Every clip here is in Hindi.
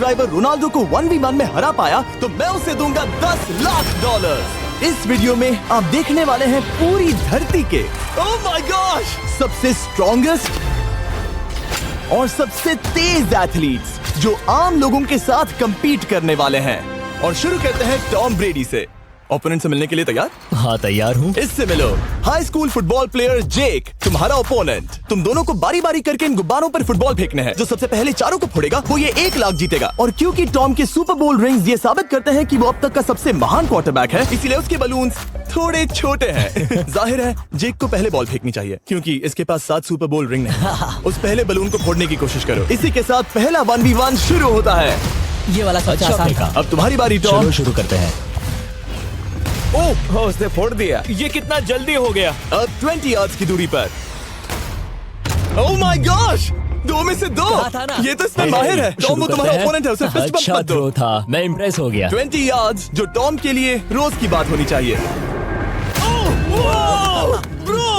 सब्सक्राइबर रोनाल्डो को 1v1 में हरा पाया तो मैं उसे दूंगा $10 लाख। इस वीडियो में आप देखने वाले हैं पूरी धरती के ओह माय गॉश सबसे स्ट्रॉन्गेस्ट और सबसे तेज एथलीट्स जो आम लोगों के साथ compete करने वाले हैं। और शुरू करते हैं टॉम ब्रेडी से। ओपोनेंट से मिलने के लिए तैयार? हाँ तैयार हूँ। इससे मिलो। हाई स्कूल फुटबॉल प्लेयर जेक तुम्हारा ओपोनेंट। तुम दोनों को बारी बारी करके इन गुब्बारों पर फुटबॉल फेंकने हैं। जो सबसे पहले चारों को फोड़ेगा वो ये 1 लाख जीतेगा। और क्योंकि टॉम के सुपर बोल रिंग्स ये साबित करते हैं कि वो अब तक का सबसे महान क्वार्टरबैक है, इसीलिए उसके बलून्स थोड़े छोटे हैं। जाहिर है जेक को पहले बॉल फेंकनी चाहिए क्योंकि इसके पास 7 सुपर बोल रिंग नहीं। उस पहले बलून को फोड़ने की कोशिश करो। इसी के साथ पहला 1v1 शुरू होता है। ये वाला सबसे आसान था। अब तुम्हारी बारी टॉम। शुरू करते हैं। ओह उसने फोड़ दिया। ये कितना जल्दी हो गया। अब 20 यार्ड्स की दूरी पर। ओह माय गॉश 2 में से 2। था ना? ये तो इसमें माहिर है। टॉम वो तुम्हारा ओपोनेंट है, उसे फिस्ट बम्प अच्छा मत दो। थ्रो था, मैं इम्प्रेस हो गया। 20 यार्ड्स जो टॉम के लिए रोज की बात होनी चाहिए।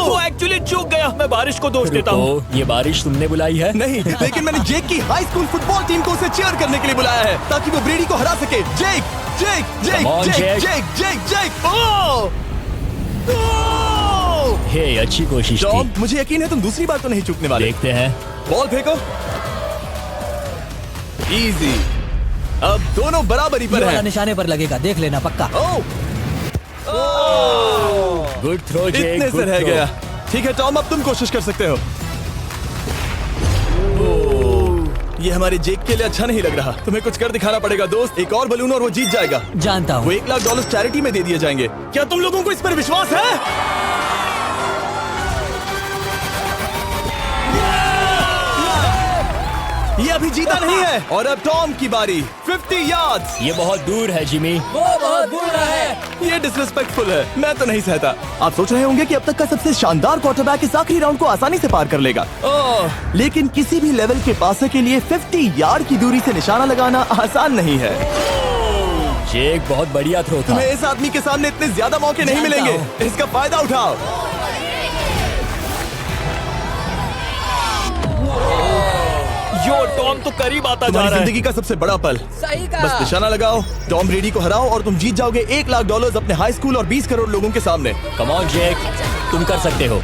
वो एक्चुअली चूक गया। मैं बारिश को दोष देता हूँ। तो ये बारिश तुमने बुलाई है? नहीं, लेकिन मैंने जेक की हाई स्कूल फुटबॉल टीम को उसे चीयर करने के लिए बुलाया है ताकि वो ब्रेडी को हरा सके। जेक जेक जेक Come on, जेक Jake. जेक जेक जेक ओह ओह! हे अच्छी कोशिश टॉम थी। मुझे यकीन है तुम दूसरी बार तो नहीं चूकने वाले। देखते हैं। बॉल फेंको। इजी। अब दोनों बराबरी पर ये वाला हैं। निशाने पर लगेगा, देख लेना पक्का। ओह गुड थ्रो जेक, इतने से good रह throw. गया। ठीक है टॉम अब तुम कोशिश कर सकते हो। ये हमारे जेक के लिए अच्छा नहीं लग रहा। तुम्हें कुछ कर दिखाना पड़ेगा दोस्त। एक और बलून और वो जीत जाएगा। जानता वो हूँ। $1 लाख चैरिटी में दे दिए जाएंगे। क्या तुम लोगों को इस पर विश्वास है? ये अभी जीता नहीं है। और अब टॉम की बारी। 50 यार्ड्स। ये बहुत दूर है जिमी। वो बहुत बुरा है। ये डिसरिस्पेक्टफुल है। मैं तो नहीं सहता। आप सोच रहे होंगे कि अब तक का सबसे शानदार क्वार्टरबैक इस आखिरी राउंड को आसानी से पार कर लेगा। लेकिन किसी भी लेवल के पासे के लिए 50 यार्ड की दूरी से निशाना लगाना आसान नहीं है। जेक बहुत बढ़िया थ्रो था। तुम्हें इस आदमी के सामने इतने ज्यादा मौके नहीं जानता मिलेंगे। इसका फायदा उठाओ। यो टॉम तो करीब आता जा तुम्हारी रहा है। जिंदगी का सबसे बड़ा पल। सही बस निशाना लगाओ, टॉम ब्रेडी को हराओ और तुम जीत जाओगे $1 लाख अपने हाई स्कूल और 20 करोड़ लोगों के सामने। कम ऑन जेक, तुम कर सकते हो।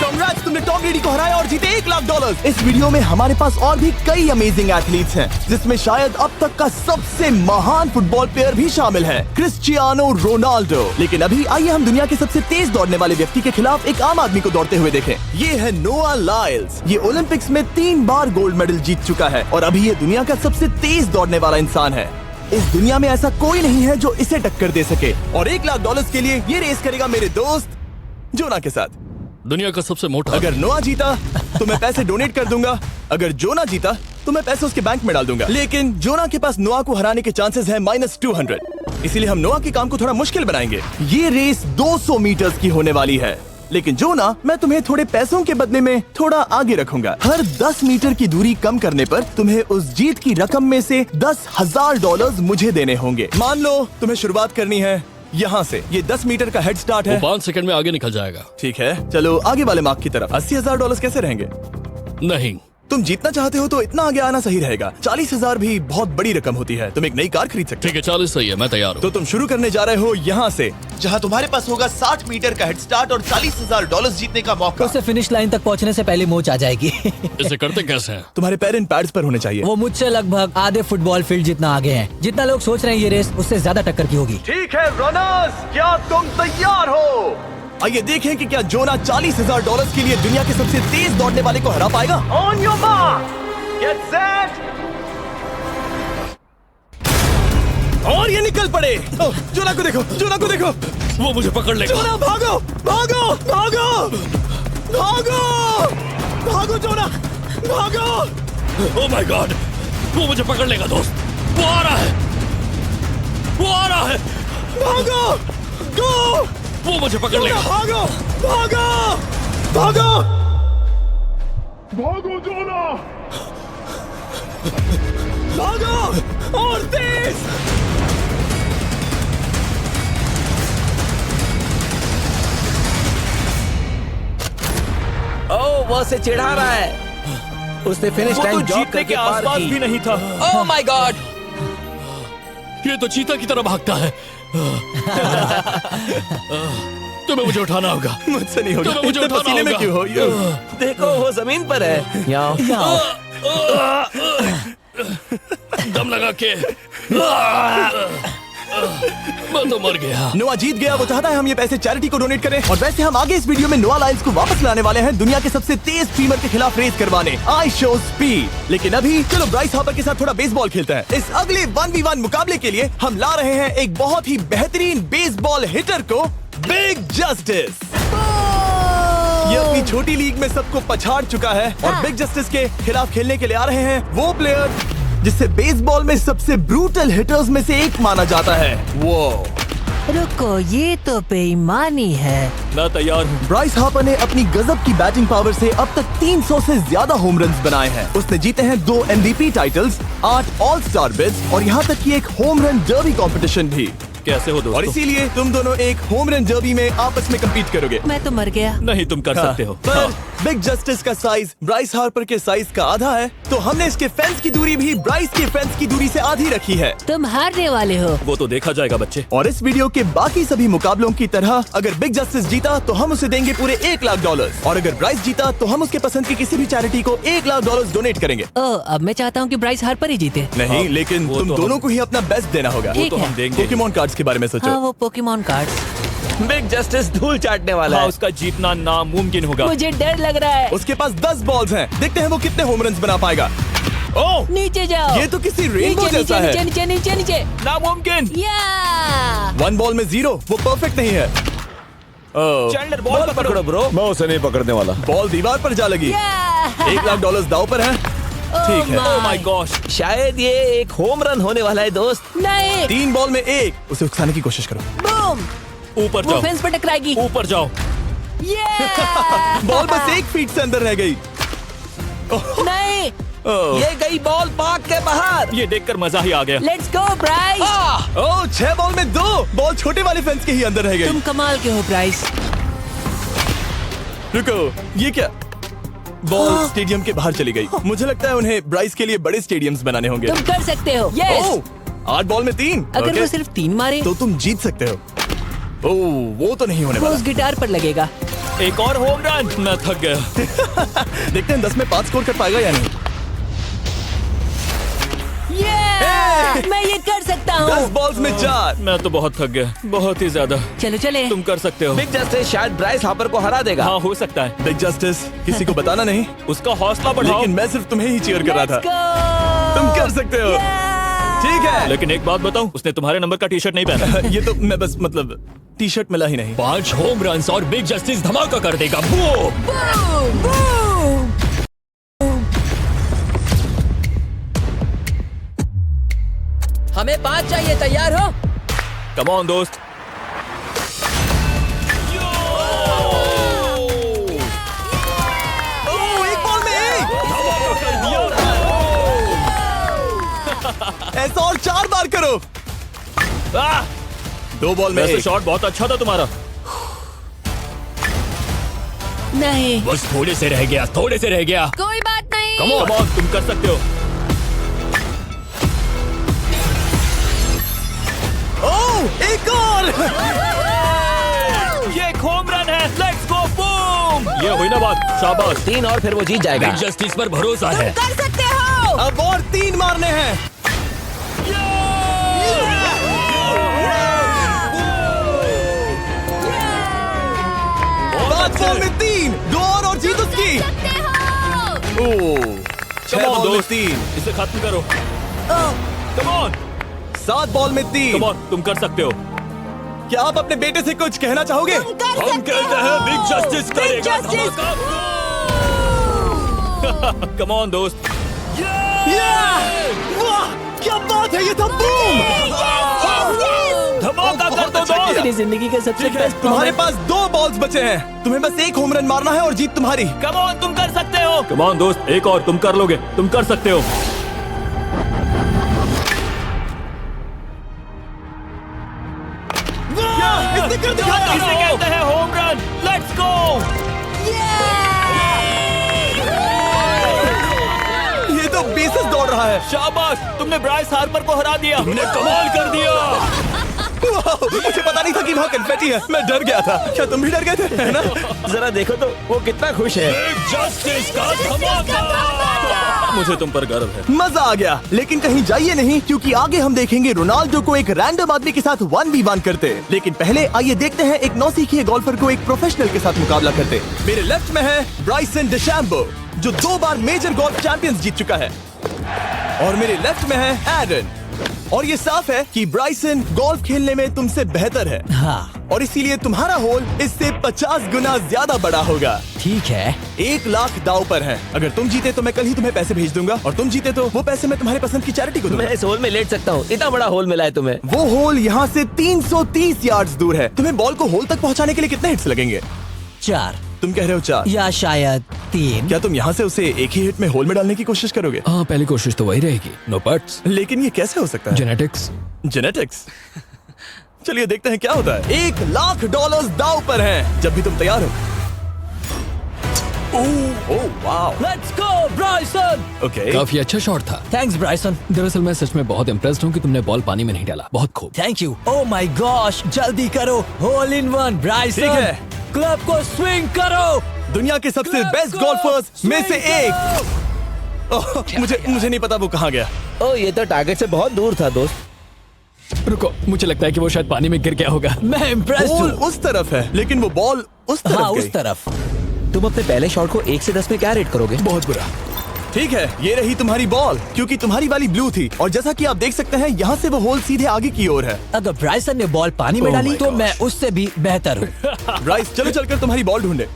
Congrats, तुमने टॉम ब्रेडी को हराया और जीते $1 लाख। इस वीडियो में हमारे पास और भी कई अमेजिंग एथलीट्स हैं, जिसमें शायद अब तक का सबसे महान फुटबॉल प्लेयर भी शामिल है, क्रिस्टियानो रोनाल्डो। लेकिन अभी आइए हम दुनिया के सबसे तेज दौड़ने वाले व्यक्ति के खिलाफ एक आम आदमी को दौड़ते हुए देखें। ये है नोआ लाइल्स। ये ओलंपिक्स में 3 बार गोल्ड मेडल जीत चुका है और अभी ये दुनिया का सबसे तेज दौड़ने वाला इंसान है। इस दुनिया में ऐसा कोई नहीं है जो इसे टक्कर दे सके। और $1 लाख के लिए ये रेस करेगा मेरे दोस्त जोना के साथ। दुनिया का सबसे मोटा। अगर नोआ जीता तो मैं पैसे डोनेट कर दूंगा। अगर जोना जीता तो मैं पैसे उसके बैंक में डाल दूंगा। लेकिन जोना के पास नोआ को हराने के चांसेस हैं -200। इसीलिए हम नोआ के काम को थोड़ा मुश्किल बनाएंगे। ये रेस 200 मीटर्स की होने वाली है। लेकिन जोना, मैं तुम्हें थोड़े पैसों के बदले में थोड़ा आगे रखूंगा। हर 10 मीटर की दूरी कम करने पर तुम्हें उस जीत की रकम में से $10,000 मुझे देने होंगे। मान लो तुम्हें शुरुआत करनी है यहाँ से। ये 10 मीटर का हेड स्टार्ट है। 5 सेकंड में आगे निकल जाएगा। ठीक है, चलो आगे वाले मार्क की तरफ। $80,000 कैसे रहेंगे? नहीं, तुम जीतना चाहते हो तो इतना आगे आना सही रहेगा। 40,000 भी बहुत बड़ी रकम होती है। तुम एक नई कार खरीद सकते ठीक है 40 सही है, मैं तैयार हो। हूँ। तो तुम शुरू करने जा रहे हो यहाँ से, जहाँ तुम्हारे पास होगा 60 मीटर का हेड स्टार्ट और $40,000 जीतने का मौका। उसे फिनिश लाइन तक पहुँचने से पहले मोच आ जाएगी। इसे करते कैसे हैं? तुम्हारे पैर इन पैड्स पर होने चाहिए। वो मुझसे लगभग आधे फुटबॉल फील्ड जितना आगे हैं। जितना लोग सोच रहे हैं ये रेस उससे ज्यादा टक्कर की होगी। ठीक है रनर्स, क्या तुम तैयार हो? आइए देखें कि क्या जोना $40,000 के लिए दुनिया के सबसे तेज दौड़ने वाले को हरा पाएगा। On your mark, get set, और ये निकल पड़े। जोना को देखो, जोना को देखो। वो मुझे पकड़ लेगा। जोना भागो, भागो, भागो, भागो, भागो जोना, भागो। ओह माय गॉड, वो मुझे पकड़ लेगा दोस्त। वो आ रहा है, वो आ रहा है। भागो, गो, वो मुझे पकड़ लेगा। भागो, भागो, भागो, भागो जोना! भागो और तेज। बहुत से चिढ़ा रहा है। उसने फिनिश वो तो लाइन जॉग जीतने करके के पार आसपास की। भी नहीं था। Oh my God! ये तो चीता की तरह भागता है। तुम्हें मुझे उठाना होगा। मुझसे नहीं होगा। तुम्हें मुझे इतने उठाना पसीने में होगा। क्यों हो? देखो वो जमीन पर है। याओ। दम लगा के मैं तो मर गया। नोआ जीत गया। वो चाहता है हम ये पैसे चैरिटी को डोनेट करें। और वैसे हम आगे इस वीडियो में नोआ लाइल्स को वापस लाने वाले हैं दुनिया के सबसे तेज स्ट्रीमर के खिलाफ रेस करवाने। I show speed. लेकिन अभी चलो ब्राइस हार्पर के साथ थोड़ा बेसबॉल खेलते हैं। इस अगले 1v1 मुकाबले के लिए हम ला रहे हैं एक बहुत ही बेहतरीन बेसबॉल हिटर को, बिग जस्टिस। ये अपनी छोटी लीग में सबको पछाड़ चुका है और बिग जस्टिस के खिलाफ खेलने के लिए आ रहे हैं वो प्लेयर जिसे बेसबॉल में सबसे ब्रूटल हिटर्स में से एक माना जाता है। वो रुको, ये तो बेईमानी है। मैं तैयार हूँ। ब्राइस हार्पर ने अपनी गजब की बैटिंग पावर से अब तक 300 से ज्यादा होम रन्स बनाए हैं। उसने जीते हैं 2 MVP titles, 8 all star bids और यहाँ तक कि एक होम रन डर्बी कंपटीशन भी। कैसे हो और दोस्तों? इसीलिए तुम दोनों एक होम रन डर्बी में आपस में कम्पीट करोगे। मैं तो मर गया। नहीं, तुम कर सकते हो। पर बिग जस्टिस का साइज ब्राइस हार्पर के साइज का आधा है, तो हमने इसके फेंस की दूरी भी ब्राइस के फेंस की दूरी से आधी रखी है। तुम हारने वाले हो। वो तो देखा जाएगा बच्चे। और इस वीडियो के बाकी सभी मुकाबलों की तरह अगर बिग जस्टिस जीता तो हम उसे देंगे पूरे $1 लाख और अगर ब्राइस जीता तो हम उसके पसंद की किसी भी चैरिटी को $1 लाख डोनेट करेंगे। ओ, अब मैं चाहता हूँ कि ब्राइस हार्पर ही जीते। नहीं, लेकिन वो तुम तो दोनों हम- को ही अपना बेस्ट देना होगा। ठीक तो है। हम देंगे। पोकेमॉन कार्ड्स के बारे में सोचो। हाँ, वो पोकेमॉन कार्ड। बिग जस्टिस धूल चाटने वाला हाँ, है। उसका जीतना नामुमकिन होगा। मुझे डर लग रहा है। उसके पास 10 बॉल्स हैं। देखते हैं वो कितने होम रन्स बना पाएगा। ओह, नीचे जाओ। ये तो किसी रेनबो नीचे, जैसा नीचे, है। नीचे नीचे नीचे नीचे। नामुमकिन। या 1 बॉल में 0, वो परफेक्ट नहीं है। चैंडलर बॉल पकड़ो ब्रो। मैं उसे नहीं पकड़ने वाला। बॉल दीवार पर जा लगी। $1 लाख दाव पर है। ठीक है। ओह माय गॉश। शायद ये एक होम रन होने वाला है दोस्त। नहीं। 3 बॉल में 1, उसे उकसाने की कोशिश करो। बूम। ऊपर वो जाओ। फेंस पर टकराएगी। ऊपर जाओ। बॉल बस 1 फीट से अंदर रह गई। नहीं। ये गई बॉल पार्क के बाहर। ये देखकर मजा ही आ गया। Let's go Bryce. Oh, 6 ball में 2, बॉल छोटे वाले फेंस के ही अंदर रह तुम गई। कमाल के हो ब्राइस। रुको, ये क्या? बॉल स्टेडियम के बाहर चली गई। मुझे लगता है उन्हें ब्राइस के लिए बड़े स्टेडियम्स बनाने होंगे। तुम कर सकते हो। यस। ओह, 8 बॉल में 3। अगर वो सिर्फ 3 मारे तो तुम जीत सकते हो। ओह, वो तो नहीं होने वो वाला। उस गिटार पर लगेगा। एक और होम रन। मैं थक गया। देखते हैं 10 में 5 स्कोर कर पाएगा या नहीं। ये मैं ये कर सकता 10 हूँ। बॉल्स में 4। मैं तो बहुत थक गया, बहुत ही ज्यादा। चलो चले। तुम कर सकते हो। बिग जस्टिस शायद ब्राइस हार्पर को हरा देगा। हाँ, हो सकता है। बिग जस्टिस, किसी को बताना नहीं। उसका हौसला बढ़ाओ। लेकिन मैं सिर्फ तुम्हें ही चीयर कर रहा Let's था। go! तुम कर सकते हो। ठीक है। लेकिन एक बात बताऊं, उसने तुम्हारे नंबर का टी शर्ट नहीं पहना। ये तो मैं बस मतलब टी शर्ट मिला ही नहीं। 5 होम रन्स और बिग जस्टिस धमाका कर देगा। बूम। हमें 5 चाहिए। तैयार हो? कम ऑन दोस्त। ओह, 1 बॉल में 1। धमाका कर दिया। ऐसा और 4 बार करो। 2 बॉल में वैसे 1। शॉट बहुत अच्छा था तुम्हारा। नहीं। बस थोड़े से रह गया, थोड़े से रह गया। कोई बात नहीं। कम ऑन, तुम कर सकते हो। ओह, एक और। ये एक होम रन है। Let's go boom. ये हुई ना बात। शाबाश। 3 और फिर वो जीत जाएगा। बिग जस्टिस पर भरोसा है। कर सकते हो। अब और 3 मारने हैं। 5 बॉल में 3, 2 और जीत उसकी। ओह, 6 Come on, बॉल में दोस्त। 3, इसे खत्म करो। कम ऑन, 7 बॉल में 3। कम ऑन, तुम कर सकते हो। क्या आप अपने बेटे से कुछ कहना चाहोगे? हम कहते हैं बिग जस्टिस करेगा धमाका। कम ऑन दोस्त। वाह, क्या बात है, ये था बूम। धमाका कर बहुत दो अच्छा दोस्त। किया। मेरी जिंदगी का सबसे ठीक है, बेस्ट तुम्हारे पास 2 बॉल्स बचे हैं। तुम्हें बस 1 होम रन मारना है और जीत तुम्हारी। कम ऑन, तुम कर सकते हो। कम ऑन दोस्त, एक और, तुम कर लोगे, तुम कर सकते हो। इसने कर दिखाया। इसे कहते हैं होम रन। Let's go. रहा है। शाबाश, तुमने ब्राइस हार्पर को हरा दिया। तुमने कमाल कर दिया। वाह, मुझे पता नहीं था कि वहाँ कन्फेटी है। मैं डर गया था। क्या तुम भी डर गए थे, है ना? जरा देखो तो वो कितना खुश है। जस्टिस का धमाका। मुझे तुम पर गर्व है। मजा आ गया। लेकिन कहीं जाइए नहीं, क्योंकि आगे हम देखेंगे रोनाल्डो को एक रैंडम आदमी के साथ 1v1 करते। लेकिन पहले आइए देखते हैं एक नौसिखिए गोल्फर को एक प्रोफेशनल के साथ मुकाबला करते। मेरे लेफ्ट में है ब्राइसन डेशैम्बो, जो 2 बार मेजर गोल्फ चैंपियंस जीत चुका है, और मेरे लेफ्ट में है एरन। और ये साफ है कि ब्राइसन गोल्फ खेलने में तुमसे बेहतर है। हाँ, और इसीलिए तुम्हारा होल इससे 50 गुना ज्यादा बड़ा होगा। ठीक है। 1 लाख दाव पर है। अगर तुम जीते तो मैं कल ही तुम्हें पैसे भेज दूंगा, और तुम जीते तो वो पैसे मैं तुम्हारे पसंद की चैरिटी को दूंगा। मैं इस होल में लेट सकता हूँ। इतना बड़ा होल मिला है तुम्हें। वो होल यहाँ से 330 यार्ड्स दूर है। तुम्हें बॉल को होल तक पहुँचाने के लिए कितने हिट्स लगेंगे? 4 तुम कह रहे हो 4? या शायद 3। क्या तुम यहाँ से उसे एक ही हिट में होल में डालने की कोशिश करोगे? हाँ, पहली कोशिश तो वही रहेगी। नो पट्स। लेकिन ये कैसे हो सकता है? जेनेटिक्स। जेनेटिक्स। चलिए देखते हैं क्या होता है। $1 लाख दाव पर हैं। जब भी तुम तैयार हो। Oh wow. Let's go Bryson. Okay. काफी अच्छा शॉट था। Thanks Bryson. दरअसल मैं सच में बहुत इम्प्रेस्ड हूँ कि तुमने बॉल पानी में नहीं डाला। बहुत खूब। Thank you. Oh my gosh, जल्दी करो। Hole in one Bryson. ठीक है। क्लब को स्विंग करो। दुनिया के सबसे बेस्ट गोल्फर्स में से एक। ओह, मुझे नहीं पता वो कहाँ गया। ओ, ये तो टारगेट से बहुत दूर था दोस्त। रुको, मुझे लगता है कि वो शायद पानी में गिर गया होगा। मैं इम्प्रेस्ड बॉल हूँ। उस तरफ है, लेकिन वो बॉल उस तरफ हाँ, गई। उस तरफ। तुम अपने पहले शॉट को 1 से 10 में क्या रेट करोगे? बहुत बुरा। ठीक है, ये रही तुम्हारी बॉल, क्योंकि तुम्हारी वाली ब्लू थी, और जैसा कि आप देख सकते हैं यहाँ से वो होल सीधे आगे की ओर है। अगर ब्राइसन ने बॉल पानी में Oh डाली my तो gosh. मैं उससे भी बेहतर हूँ। ब्राइस, चलो चलकर तुम्हारी बॉल ढूंढे।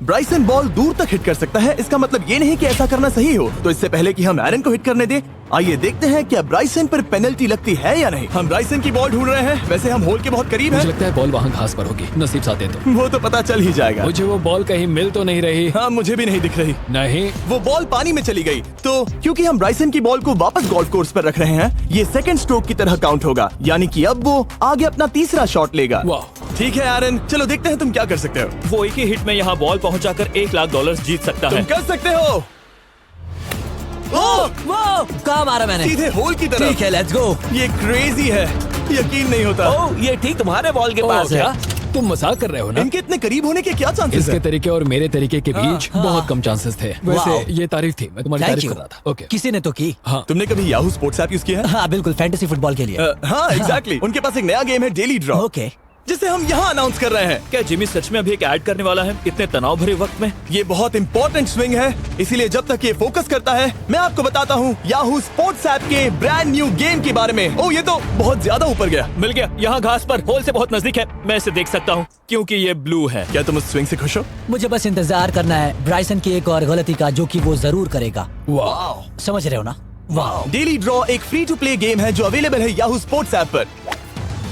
ब्राइसन बॉल दूर तक हिट कर सकता है। इसका मतलब ये नहीं कि ऐसा करना सही हो। तो इससे पहले कि हम एरन को हिट करने दें, आइए देखते हैं क्या ब्राइसन पर पेनल्टी लगती है या नहीं। हम ब्राइसन की बॉल ढूंढ रहे हैं। वैसे हम होल के बहुत करीब मुझे हैं। लगता है बॉल वहाँ घास पर होगी। नसीब साथ दे तो। वो तो पता चल ही जाएगा। मुझे वो बॉल कहीं मिल तो नहीं रही। हाँ, मुझे भी नहीं दिख रही। नहीं। वो बॉल पानी में चली गई। तो क्योंकि हम ब्राइसन की बॉल को वापस गोल्फ कोर्स पर रख रहे हैं, ये सेकंड स्ट्रोक की तरह काउंट होगा। यानी कि अब वो आगे अपना तीसरा शॉट लेगा। वाह। ठीक है एरन, चलो देखते हैं तुम क्या कर सकते हो। वो एक ही हिट में यहाँ बॉल पहुँचाकर $1 लाख जीत सकता तुम है। कर सकते हो। ओह, वो कहाँ मारा मैंने? सीधे होल की तरफ। ठीक है, लेट्स गो। ये क्रेजी है, यकीन नहीं होता। ओ, ये ठीक तुम्हारे बॉल के पास है। क्या तुम मजाक कर रहे हो ना? इनके इतने करीब होने के क्या चांसेस इसके हैं? तरीके और मेरे तरीके के बीच हाँ। बहुत कम चांसेस थे। वैसे वाओ। ये तारीफ थी, मैं तुम्हारी थैंक तारीफ यू। कर रहा था। ओके। किसी ने तो की। हाँ। तुमने कभी याहू स्पोर्ट्स ऐप यूज किया है? हाँ बिल्कुल, फैंटेसी फुटबॉल के लिए। हाँ, एग्जैक्टली। उनके पास एक नया गेम है, डेली ड्रॉ, ओके। जिसे हम यहाँ अनाउंस कर रहे हैं। क्या जिमी सच में अभी एक ऐड करने वाला है इतने तनाव भरे वक्त में? ये बहुत इंपॉर्टेंट स्विंग है, इसीलिए जब तक ये फोकस करता है, मैं आपको बताता हूँ याहू स्पोर्ट्स ऐप के ब्रांड न्यू गेम के बारे में। ओह, ये तो बहुत ज्यादा ऊपर गया। मिल गया, यहाँ घास पर होल से बहुत नजदीक है। मैं इसे देख सकता हूँ क्योंकि ये ब्लू है। क्या तुम उस स्विंग से खुश हो? मुझे बस इंतजार करना है ब्राइसन की एक और गलती का, जो कि वो जरूर करेगा। वाह। समझ रहे हो ना? वाह। डेली ड्रॉ एक फ्री टू प्ले गेम है जो अवेलेबल है याहू स्पोर्ट्स ऐप पर।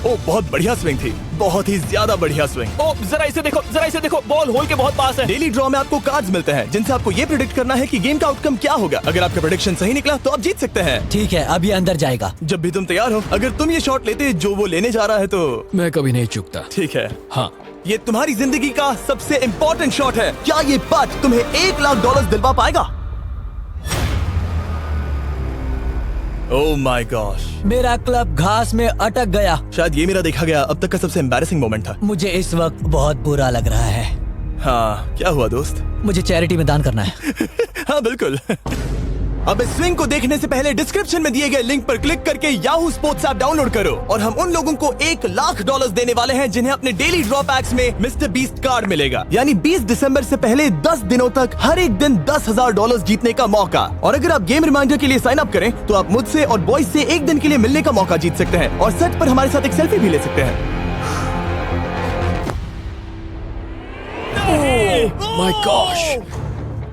ओह, बहुत बढ़िया स्विंग थी, बहुत ही ज्यादा बढ़िया स्विंग। ओ, जरा इसे देखो, जरा इसे देखो, बॉल होल के बहुत पास है। डेली ड्रॉ में आपको कार्ड्स मिलते हैं जिनसे आपको ये प्रेडिक्ट करना है कि गेम का आउटकम क्या होगा। अगर आपका प्रेडिक्शन सही निकला तो आप जीत सकते हैं। ठीक है, अब ये अंदर जाएगा। जब भी तुम तैयार हो, अगर तुम ये शॉट लेते जो वो लेने जा रहा है तो मैं कभी नहीं चूकता। ठीक है। हाँ। ये तुम्हारी जिंदगी का सबसे इम्पोर्टेंट शॉट है। क्या ये पट तुम्हें $1 लाख दिलवा पाएगा? ओह माय गॉश, मेरा क्लब घास में अटक गया। शायद ये मेरा देखा गया अब तक का सबसे एम्बैरेसिंग मोमेंट था। मुझे इस वक्त बहुत बुरा लग रहा है। हाँ, क्या हुआ दोस्त? मुझे चैरिटी में दान करना है। हाँ बिल्कुल। अब इस स्विंग को देखने से पहले डिस्क्रिप्शन में दिए गए लिंक पर क्लिक करके याहू स्पोर्ट्स ऐप डाउनलोड करो, और हम उन लोगों को $1 लाख देने वाले हैं जिन्हें अपने डेली ड्रॉ पैक्स में मिस्टर बीस्ट कार्ड मिलेगा। यानी 20 दिसंबर से पहले 10 दिनों तक हर एक दिन $10,000 जीतने का मौका। और अगर आप गेम रिमाइंडर के लिए साइन अप करें तो आप मुझसे और बॉयज से एक दिन के लिए मिलने का मौका जीत सकते हैं, और सेट पर हमारे साथ एक सेल्फी भी ले सकते हैं। माय गॉश,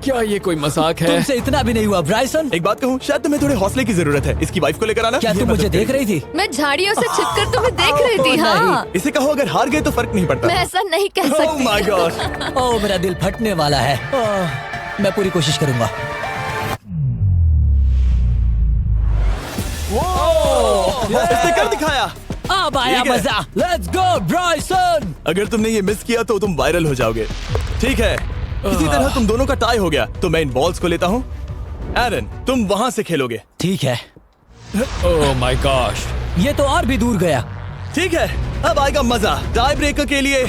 क्या ये कोई मजाक है? तुमसे इतना भी नहीं हुआ ब्राइसन। एक बात कहूँ, शायद तुम्हें थोड़े हौसले की जरूरत है। इसकी वाइफ को लेकर आना। क्या ये तुम मुझे मदद देख करेगी। रही थी? मैं झाड़ियों से छिपकर तुम्हें देख रही थी। नहीं। हाँ, इसे कहो अगर हार गए तो फर्क नहीं पड़ता। मैं ऐसा नहीं कह Oh सकती। my gosh! ओह, मेरा दिल फटने वाला है। मैं पूरी कोशिश करूंगा। इसने कर दिखाया। अब आया ठीक है। मजा। Let's go Bryson. अगर तुमने ये मिस किया तो तुम वायरल हो जाओगे। ठीक है, किसी तरह तुम दोनों का टाई हो गया, तो मैं इन बॉल्स को लेता हूँ एरन, तुम वहां से खेलोगे। ठीक है, ओह माय गॉश। ये तो और भी दूर गया। ठीक है, अब आएगा मजा। टाई ब्रेकर के लिए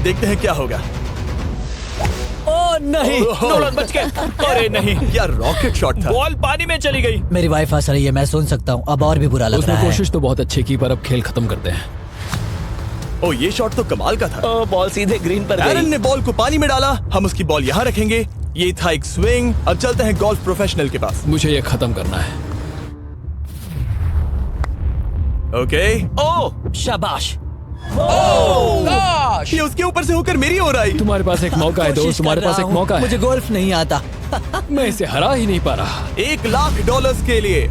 देखते हैं क्या होगा। ओ नहीं, नोलन बच गए। अरे नहीं, क्या रॉकेट शॉट था। बॉल पानी में चली गई। मेरी वाइफ हंस रही है, मैं सुन सकता हूँ। अब और भी बुरा लग उसने रहा है। कोशिश तो बहुत अच्छी की, पर अब खेल खत्म करते हैं। ओ, ये शॉट तो कमाल का था। ओ, बॉल सीधे ग्रीन पर एरन गई। ने बॉल को पानी में डाला, हम उसकी बॉल यहाँ रखेंगे। ये था एक स्विंग। अब चलते हैं गोल्फ प्रोफेशनल के पास। मुझे ये खत्म करना है। ओके। ओ शाबाश। ये उसके ऊपर से होकर मेरी ओर आई। तुम्हारे पास एक मौका है दोस्त, कोशिश तुम्हारे कर पास रहा एक हूँ। मौका है। मुझे गोल्फ नहीं आता। मैं इसे हरा ही नहीं पा रहा। $1,00,000 के लिए।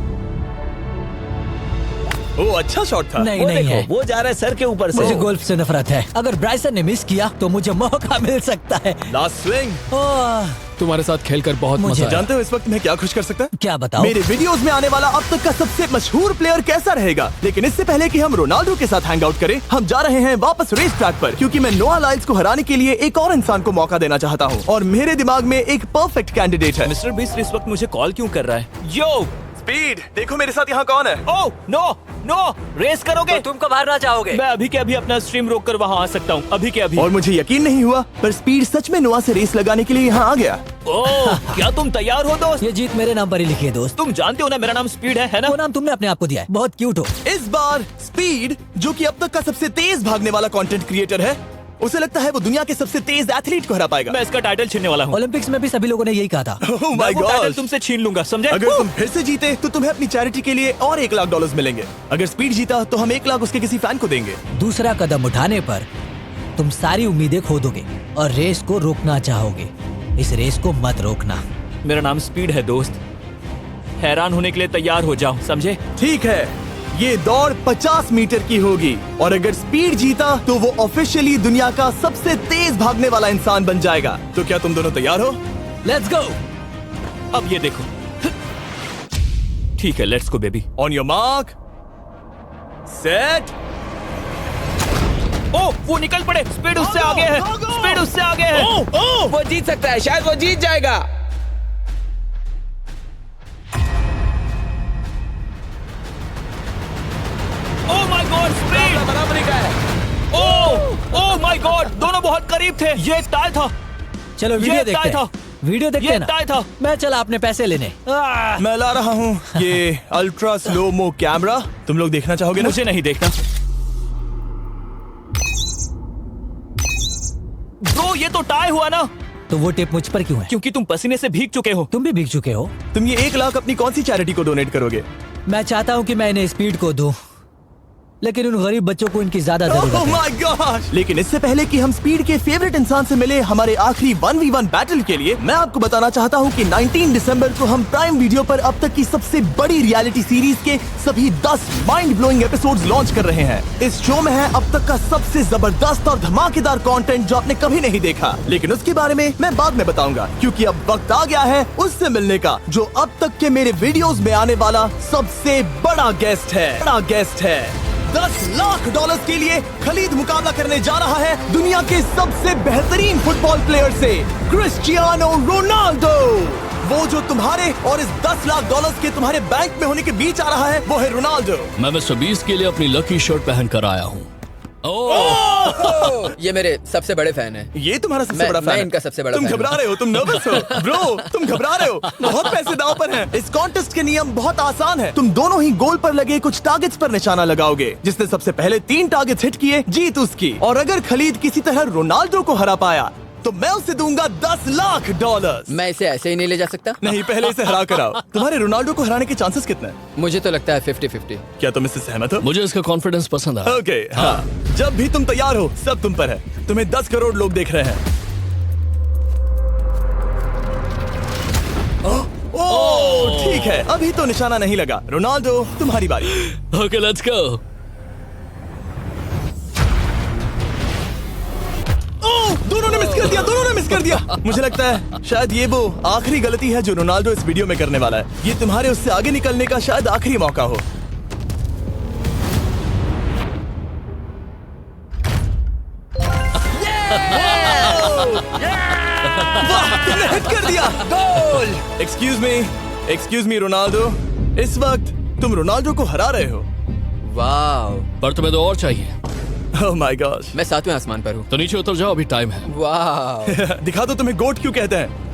ओ, अच्छा शॉट था। नहीं वो नहीं देखो, है। वो जा रहा है सर के ऊपर से। मुझे गोल्फ से नफरत है। अगर ब्राइसन ने मिस किया तो मुझे मौका मिल सकता है। Last swing. ओह, तुम्हारे साथ खेलकर बहुत मुझे मजा आया। जानते हो इस वक्त मैं क्या खुश कर सकता? क्या बताओ? मेरे वीडियोस में आने वाला अब तक का सबसे मशहूर प्लेयर कैसा रहेगा। लेकिन इससे पहले कि हम रोनाल्डो के साथ हैंग आउट करें, हम जा रहे हैं वापस रेस ट्रैक पर, क्योंकि मैं नोआ लाइल्स को हराने के लिए एक और इंसान को मौका देना चाहता हूँ। और मेरे दिमाग में एक परफेक्ट कैंडिडेट है। मिस्टर बीस्ट इस वक्त मुझे कॉल क्यों कर रहा है? यो, स्पीड, देखो मेरे साथ यहाँ कौन है। ओ नो नो, रेस करोगे? तुम कब हारना चाहोगे? मैं अभी के अभी अपना स्ट्रीम रोक कर वहाँ आ सकता हूँ, अभी के अभी। और मुझे यकीन नहीं हुआ, पर स्पीड सच में नोआ से रेस लगाने के लिए यहाँ आ गया। ओह, क्या तुम तैयार हो दोस्त? ये जीत मेरे नाम पर ही लिखी है दोस्त। तुम जानते हो ना मेरा नाम स्पीड है ना? वो नाम तुमने अपने आप को दिया है। बहुत क्यूट हो। इस बार स्पीड, जो कि अब तक का सबसे तेज भागने वाला कंटेंट क्रिएटर है, उसे लगता है वो दुनिया के सबसे तेज एथलीट को हरा पाएगा। मैं इसका टाइटल छीनने वाला हूँ। ओलंपिक्स में भी सभी लोगों ने यही कहा था। Oh मैं my वो टाइटल God! तुमसे छीन लूंगा, समझे? अगर तुम फिर से जीते तो तुम्हें अपनी चैरिटी के लिए और $1,00,000 मिलेंगे। अगर स्पीड जीता तो हम 1 लाख उसके किसी फैन को देंगे। दूसरा कदम उठाने पर तुम सारी उम्मीदें खो दोगे और रेस को रोकना चाहोगे। इस रेस को मत रोकना। मेरा नाम स्पीड है दोस्त। हैरान होने के लिए तैयार हो जाओ, समझे? ठीक है, ये दौड़ 50 मीटर की होगी और अगर स्पीड जीता तो वो ऑफिशियली दुनिया का सबसे तेज भागने वाला इंसान बन जाएगा। तो क्या तुम दोनों तैयार हो? Let's go. अब ये देखो। ठीक है, let's go baby. On your mark, set. ओ, वो निकल पड़े। स्पीड उससे आगे है। स्पीड उससे आगे है। वो जीत सकता है, शायद वो जीत जाएगा। ओह माय गॉड, स्पीड बराबरी का है। ओह माय गॉड, दोनों बहुत करीब थे। ये टाई था। चलो वीडियो ये देखते टाई था। हैं। वीडियो देखते ये हैं ना। टाई था। मैं चला अपने पैसे लेने। मैं ला रहा हूँ ये अल्ट्रा स्लो मो कैमरा। तुम लोग देखना चाहोगे ना? मुझे नहीं देखना। ब्रो, ये तो टाई हुआ ना? तो वो टिप मुझ पर क्यों है? क्योंकि तुम पसीने से भीग चुके हो। तुम भी भीग चुके हो। तुम ये 1 लाख अपनी कौन सी चैरिटी को डोनेट करोगे? मैं चाहता हूँ कि मैं इन्हें स्पीड को दूं, लेकिन उन गरीब बच्चों को इनकी ज्यादा जरूरत Oh है। my gosh! लेकिन इससे पहले कि हम स्पीड के फेवरेट इंसान से मिले हमारे आखिरी 1v1 बैटल के लिए, मैं आपको बताना चाहता हूँ कि 19 दिसंबर को हम प्राइम वीडियो पर अब तक की सबसे बड़ी रियलिटी सीरीज के सभी 10 माइंड ब्लोइंग एपिसोड्स लॉन्च कर रहे हैं। इस शो में है अब तक का सबसे जबरदस्त और धमाकेदार कंटेंट जो आपने कभी नहीं देखा, लेकिन उसके बारे में मैं बाद में बताऊंगा, क्योंकि अब वक्त आ गया है उससे मिलने का जो अब तक के मेरे वीडियोस में आने वाला सबसे बड़ा गेस्ट है। $10,00,000 के लिए खलीद मुकाबला करने जा रहा है दुनिया के सबसे बेहतरीन फुटबॉल प्लेयर से, क्रिस्टियानो रोनाल्डो। वो जो तुम्हारे और इस $10,00,000 के तुम्हारे बैंक में होने के बीच आ रहा है, वो है रोनाल्डो। मैं मिस्टर बीस्ट के लिए अपनी लकी शर्ट पहन कर आया हूँ। ये मेरे सबसे बड़े फैन है। ये तुम्हारा सबसे मैं- बड़ा फैन मैं है। इनका सबसे बड़ा तुम फैन घबरा हूं। रहे हो, तुम नर्वस हो ब्रो, तुम घबरा रहे हो। बहुत पैसे दांव पर हैं। इस कॉन्टेस्ट के नियम बहुत आसान है। तुम दोनों ही गोल पर लगे कुछ टारगेट्स पर निशाना लगाओगे। जिसने सबसे पहले 3 टारगेट्स हिट किए, जीत उसकी। और अगर खलीद किसी तरह रोनाल्डो को हरा पाया तो मैं उसे दूंगा $10,00,000। मैं इसे ऐसे ही नहीं ले जा सकता। नहीं, पहले इसे हरा कर आओ। तुम्हारे रोनाल्डो को हराने के चांसेस कितने हैं? मुझे तो लगता है 50-50। क्या तुम इससे सहमत हो? मुझे इसका कॉन्फिडेंस पसंद आया। ओके, हाँ। जब भी तुम तैयार हो, सब तुम पर है। तुम्हें 10 करोड़ लोग देख रहे हैं। ओह, ठीक है, अभी तो निशाना नहीं लगा। रोनाल्डो, तुम्हारी बारी। Okay, let's go. ओह, दोनों ने मिस कर दिया। मुझे लगता है शायद ये वो आखिरी गलती है जो रोनाल्डो इस वीडियो में करने वाला है। ये तुम्हारे उससे आगे निकलने का शायद आखिरी मौका हो। वाह, तुमने हिट कर दिया। Goal. Excuse me, excuse me Ronaldo, इस वक्त तुम रोनाल्डो को हरा रहे हो। वाह, पर तुम्हें तो और चाहिए। Oh my God. मैं 7वें आसमान पर हूँ। तो नीचे उतर जाओ, अभी टाइम है। वाह, दिखा दो तुम्हें गोट क्यों कहते हैं।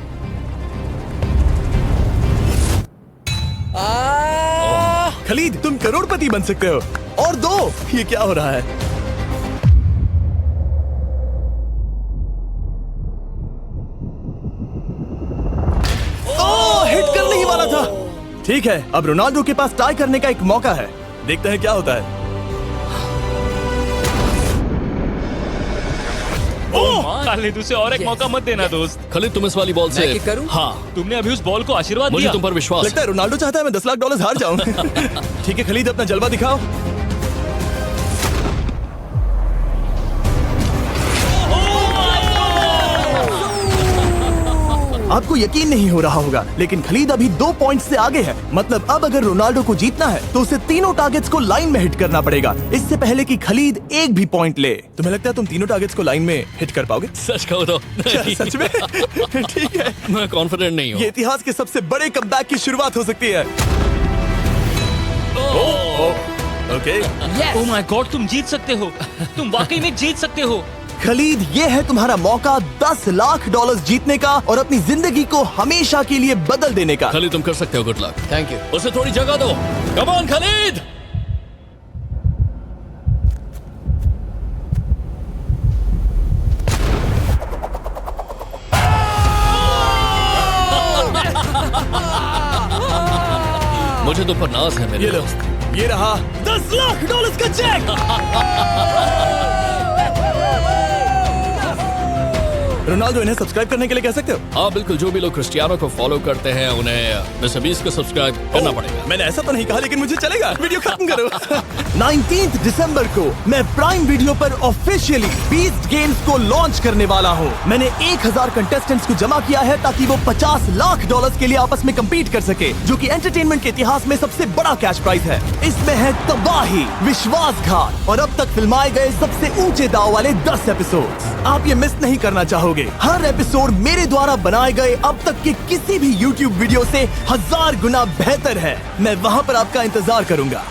खलीद, तुम करोड़पति बन सकते हो। और दो, ये क्या हो रहा है? ओह, हिट करने ही वाला था। ठीक है, अब रोनाल्डो के पास टाई करने का एक मौका है। देखते हैं क्या होता है। खालिद, उसे और एक मौका मत देना दोस्त। खालिद, तुम इस वाली बॉल मैं से किक करूं? हाँ, तुमने अभी उस बॉल को आशीर्वाद मुझे दिया। तुम पर विश्वास लगता है रोनाल्डो चाहता है मैं $10 लाख हार जाऊं। ठीक है खलीद, अपना जलवा दिखाओ। आपको यकीन नहीं हो रहा होगा, लेकिन खलीद अभी 2 पॉइंट से आगे है। मतलब अब अगर रोनाल्डो को जीतना है तो उसे तीनों टारगेट्स को लाइन में हिट करना पड़ेगा, इससे पहले कि खलीद एक भी पॉइंट ले। तुम्हें लगता है तुम तीनों टारगेट्स को लाइन में हिट कर पाओगे? सच कहो तो नहीं। सच में? ठीक है, मैं कॉन्फिडेंट नहीं हूँ। ये इतिहास के सबसे बड़े कमबैक की शुरुआत हो सकती है। ओके, ओह माय गॉड, तुम जीत सकते हो। तुम वाकई में जीत सकते हो। खलीद, ये है तुम्हारा मौका $10 लाख जीतने का और अपनी जिंदगी को हमेशा के लिए बदल देने का। खालिद, तुम कर सकते हो। Good luck. Thank you. उसे थोड़ी जगह दो। Come on Khalid. मुझे तो पर नाज है मेरे ये लो, दोस्त। ये रहा $10 लाख का चेक। रोनाल्डो, इन्हें सब्सक्राइब करने के लिए कह सकते हो? हाँ बिल्कुल, जो भी लोग क्रिस्टियानो को फॉलो करते हैं उन्हें मिस्टर बीस्ट को सब्सक्राइब करना पड़ेगा। मैंने ऐसा तो नहीं कहा, लेकिन मुझे चलेगा। वीडियो खत्म करो। 19 दिसंबर को मैं प्राइम वीडियो पर ऑफिशियली बीस्ट गेम्स को लॉन्च करने वाला हूँ। मैंने 1000 कंटेस्टेंट्स को जमा किया है ताकि वो $50 लाख के लिए आपस में कम्पीट कर सके, जो कि एंटरटेनमेंट के इतिहास में सबसे बड़ा कैश प्राइज है। इसमें है तबाही, विश्वासघात और अब तक फिल्माए गए सबसे ऊंचे दाव वाले 10 एपिसोड्स। आप ये मिस नहीं करना चाहोगे। हर एपिसोड मेरे द्वारा बनाए गए अब तक के किसी भी YouTube वीडियो से 1000 गुना बेहतर है। मैं वहाँ पर आपका इंतजार करूंगा।